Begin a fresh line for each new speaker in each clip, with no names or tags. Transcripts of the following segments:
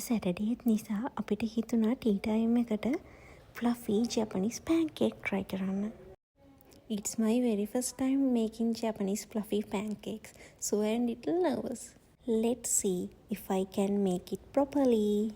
Saturday නිසා අපිට හිතුණා ටී ටයිම් එකට fluffy Japanese pancake try කරන්න. It's my very first time making Japanese fluffy pancakes, so I'm a little nervous. Let's see if I can make it properly.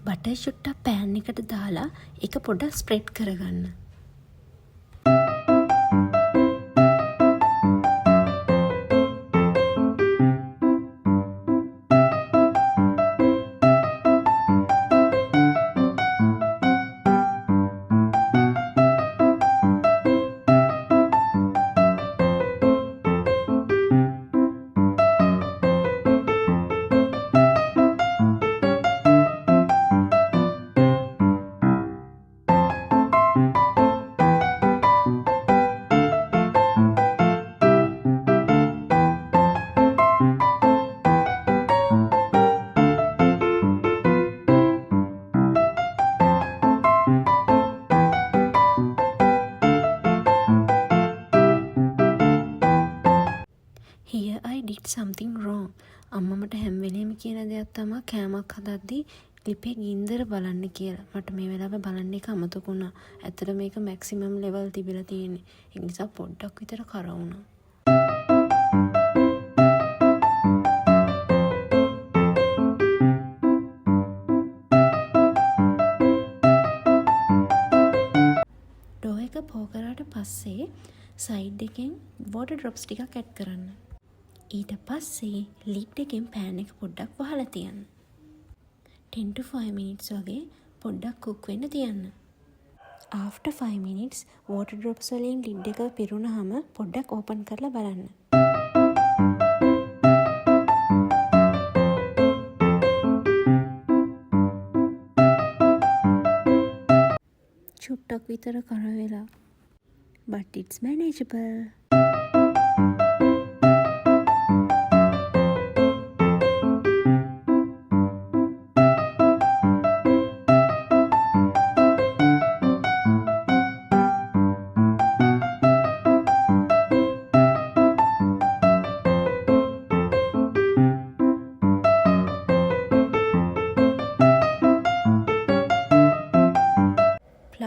Butter චුට්ටක් පෑන් එකට දාලා ඒක පොඩ්ඩක් ස්ප්‍රෙඩ් කරගන්න. Here I did something wrong. අම්මා මට හැම වෙලේම කියන දෙයක් තමයි කෑමක් හදද්දී ලිපේ ගින්දර බලන්න කියලා. මට මේ වෙලාවේ බලන්න එක අමතක වුණා. ඇත්තට මේක මැක්සිමම් ලෙවල් තිබිලා තියෙන්නේ. ඒ නිසා පොඩ්ඩක් විතර කර වුණා. ඩෝ එක පෝ කරාට පස්සේ සයිඩ් එකෙන් වෝටර් ඩ්‍රොප්ස් ටිකක් ඇඩ් කරන්න. ඊට පස්සේ ලිඩ් එකෙන් පෑන් එක පොඩ්ඩක් වහලා තියන්න. 10 to 5 minutes වගේ පොඩ්ඩක් කුක් වෙන්න තියන්න. after 5 minutes water drops වලින් lid එක පිරුණාම පොඩ්ඩක් open කරලා බලන්න. චුට්ටක් විතර කර වෙලා. But it's manageable.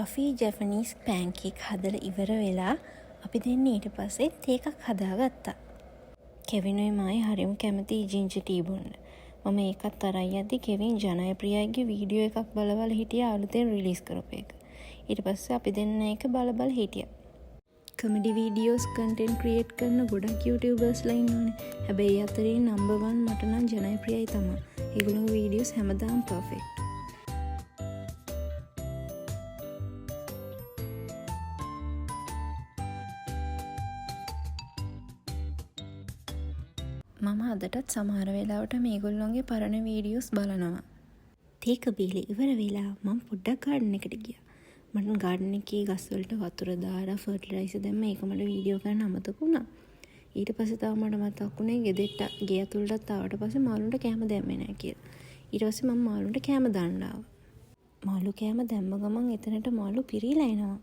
ෆ්ලෆී ජැපනීස් පැන්කේක් හදලා ඉවර වෙලා අපි දෙන්න ඊට පස්සේ තේ එකක් හදාගත්තා. කෙවිනුයි මයි හරිම කැමති ජින්ජර් ටී බොන්න. මම ඒකත් අරන් යද්දි කෙවින් ජනප්‍රියයිගේ වීඩියෝ එකක් බලවල හිටියා අලුතෙන් රිලීස් කරපු එක. ඊට පස්සේ අපි දෙන්න ඒක බල හිටියා. කමෙඩි වීඩියෝස් කන්ටෙන්ට් ක්‍රියේට් කරන ගොඩක් YouTubers-ලා ඉන්නවනේ. හැබැයි අතරේ නම්බර් 1 මට නම් ජනප්‍රියයි තමයි. ඒගොල්ලෝගේ වීඩියෝස් හැමදාම පර්ෆෙක්ට්. මම අදටත් සමහර වෙලාවට මේගොල්ලොන්ගේ පරණ වීඩියෝස් බලනවා. තේක බීලා ඉවර වෙලා මම පොඩ්ඩක් ගාඩන් එකට ගියා. මට ගාඩන් එකේ ගස් වලට වතුර දාලා ෆර්ටිලයිසර් දැම්ම ඒක මට වීඩියෝ කරන්න අමතක වුණා. ඊට පස්සේ තව මට මතක් වුණේ ගෙදෙට්ට ගේ ඇතුළට ආවට පස්සේ මාළුන්ට කැම දැම්මේ නැහැ කියලා. ඊට පස්සේ මම මාළුන්ට කැම දාන්න ආවා. මාළු කැම දැම්ම ගමන් එතනට මාළු පිරීලා එනවා.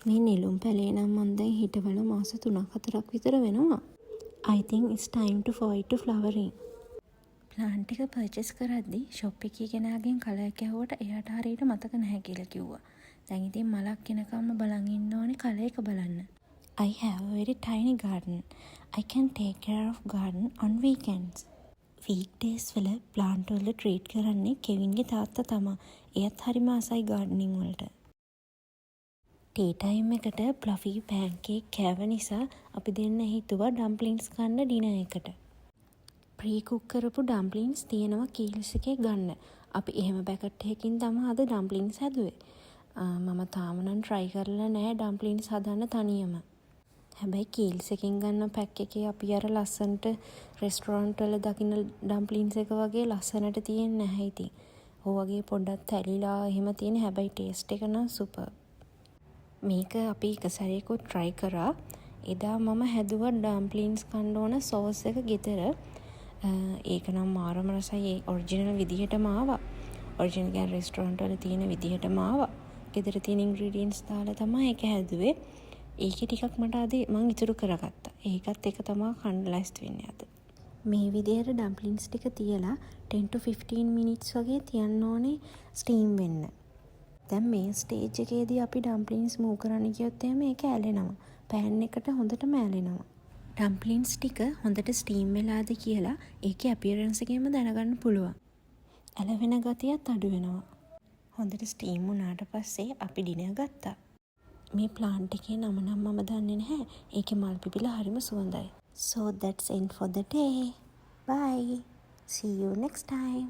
මේ නෙළුම් පැලේ නම් මම දැන් හිටවල මාස 3-4ක් විතර වෙනවා. I think it's time for it to flowering. Plant එක පර්චේස් කරද්දී ෂොප් එකේ කෙනාගෙන් කලයක් ඇහුවට එයාට හරියට මතක නැහැ කියලා කිව්වා. දැන් ඉතින් මලක් එනකම්ම බලන් ඉන්න ඕනේ කල එක බලන්න. I have a very tiny garden. I can take care of garden on weekends. Weekdays වල ප්ලාන්ට් වල ට්‍රීට් කරන්නේ කෙවින්ගේ තාත්තා තමයි. එයාත් හරිම ආසයි ගාඩනින් වලට. ටී ටයිම් එකට ෆ්ලෆී පැන්කේක් කෑව නිසා අපි දෙන්න හිතුවා ඩම්ප්ලින්ස් කන්න ඩිනර් එකට. ප්‍රී කුක් කරපු ඩම්ප්ලින්ස් තියෙනවා කීල්ස් එකේ ගන්න. අපි එහෙම පැකට් එකකින් තමයි අද ඩම්ප්ලින්ස් හැදුවේ. මම තාම නම් try කරලා නැහැ ඩම්ප්ලින්ස් හදන්න තනියම. හැබැයි කීල්ස් එකෙන් ගන්න පැක් එකේ අපි අර ලස්සනට රෙස්ටොරන්ට් වල දකින්න ඩම්ප්ලින්ස් එක වගේ ලස්සනට තියෙන්නේ නැහැ ඉතින්. ඔය වගේ පොඩ්ඩක් තැලිලා එහෙම තියෙන හැබැයි ටේස්ට් එක නම් සුපර්. මේක අපි එක සැරේකුත් try කරා. එදා මම හැදුවා ඩම්ප්ලින්ස් කන්න ඕන සෝස් එක ගෙදර. ඒක නම් මාරම රසයි ඔරිජිනල් විදිහටම ආවා. ඔරිජිනල් ගෑන් රෙස්ටොරන්ට් වල තියෙන විදිහටම ආවා. ගෙදර තියෙන ඉන්ග්‍රීඩියන්ට්ස් දාලා තමයි ඒක හැදුවේ. ඒකේ ටිකක් මට අද මම ඉතුරු කරගත්තා. ඒකත් එක තමයි කන්න ලෑස්ති වෙන්නේ අද. මේ විදිහට ඩම්ප්ලින්ස් ටික තියලා 10 to 15 minutes වගේ තියන්න ඕනේ ස්ටීම් වෙන්න. දැන් මේ ස්ටේජ් එකේදී අපි ඩම්ප්ලින්ස් මූව් කරන්න ගියොත් එහෙම ඒක ඇලෙනවා. පෑන් එකට හොඳටම ඇලෙනවා. ඩම්ප්ලින්ස් ටික හොඳට ස්ටීම් වෙලාද කියලා ඒකේ අපියරන්ස් එකෙන්ම දැනගන්න පුළුවන්. ඇලවෙන ගතියත් අඩු වෙනවා. හොඳට ස්ටීම් වුණාට පස්සේ අපි ඩිනර් ගත්තා. මේ ප්ලාන්ට් එකේ නම නම් මම දන්නේ නැහැ. ඒකේ මල් පිපිලා හරිම සුවඳයි. So that's end for the day. Bye. See you next time.